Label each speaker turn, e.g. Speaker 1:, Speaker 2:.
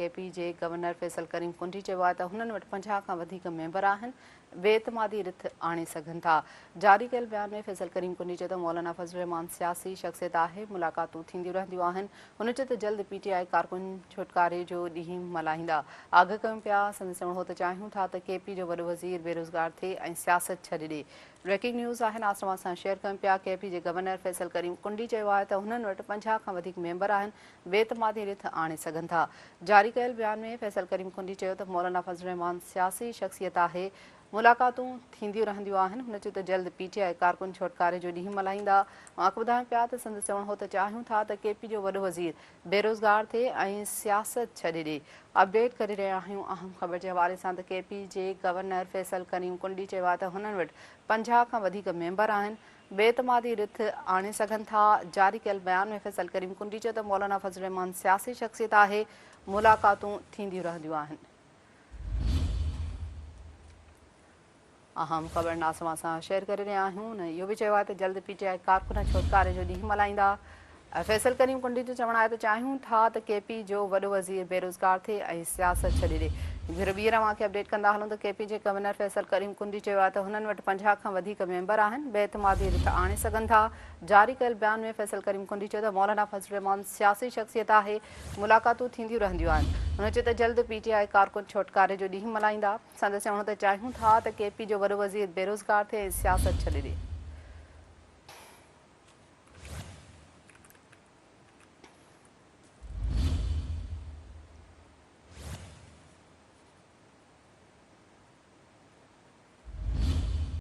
Speaker 1: KP जे governor Faisal करीम कुंडी चयो आहे त हुननि वटि 50 खां वधीक मेंबर आहिनि, बेतमादी रिथ आणे सघनि था। जारी कयल बयान में फैसल करीम कुंडी चयो त मौलाना फजल रहमान सियासी शख़्सियत आहे, मुलाक़ातूं थींदियूं रहंदियूं आहिनि। हुन चयो त जल्द PTI कारकुन छुटकारे जो ॾींहुं मल्हाईंदा। आगाह कयूं पिया संदसि चवणो त चाहियूं था त केपी जो वॾो वज़ीर बेरोज़गार थिए ऐं सियासत छॾे ॾिए। ब्रेकिंग न्यूज़ आहिनि, आसमां सां शेयर कयूं पिया। केपी जे गवर्नर फैसल करीम कुंडी चयो आहे त हुननि वटि 50 खां वधीक मेंबर आहिनि, बेतमादी रिथ आणे सघनि था। जारी कयल बयान में फैसल करीम कुंडी चयो त मौलाना फजल रहमान सियासी शख़्सियत आहे, मुलाक़ातूं थींदियूं रहंदियूं आहिनि। हुन चयो त जल्द PTI कारकुन छुटकारे जो ॾींहुं मल्हाईंदा। आख़िर ॿुधायूं पिया त संदसि चवणो त चाहियूं था त केपी जो वॾो वज़ीर बेरोज़गार थिए ऐं सियासत छॾे ॾिए। अपडेट करे रहिया आहियूं अहम ख़बर जे हवाले सां त केपी जे गवर्नर फैसल करीम कुंडी चयो आहे त हुननि वटि 50 खां वधीक मेंबर आहिनि, बेतमादी रिथ आणे सघनि था। जारी कयल बयान में फैसल करीम कुंडी चयो त मौलाना फजल रहमान सियासी शख़्सियत आहे, मुलाक़ातूं थींदियूं रहंदियूं आहिनि। अहम ख़बर नासमा सां शेयर करे रहिया आहियूं। न इहो बि चयो आहे त जल्द PTI कारकुन छुटकारे जो ॾींहुं मल्हाईंदा। फैसल करीम कुंडी जो चवणु आहे त चाहियूं था त केपी जो वॾो वज़ीर बेरोज़गार थिए ऐं सियासत छॾे ॾिए। फिर ॿीहर तव्हांखे अपडेट कंदा हलूं त केपी जे गवर्नर फैसल करीम कुंडी चयो आहे त हुननि वटि 50 खां वधीक मेंबर आहिनि, बेतमादी रिथ आणे सघनि था। जारी कयल बयान में फैसल करीम कुंडी चयो त मौलाना फजल रहमान सियासी शख़्सियत आहे, मुलाक़ातूं थींदियूं रहंदियूं आहिनि। हुन चयो त जल्द PTI कारकुन छुटकारे जो ॾींहुं मल्हाईंदा। संदसि चवणो त चाहियूं था त केपी जो वॾो वज़ीर बेरोज़गार थिए ऐं सियासत छॾे ॾिए।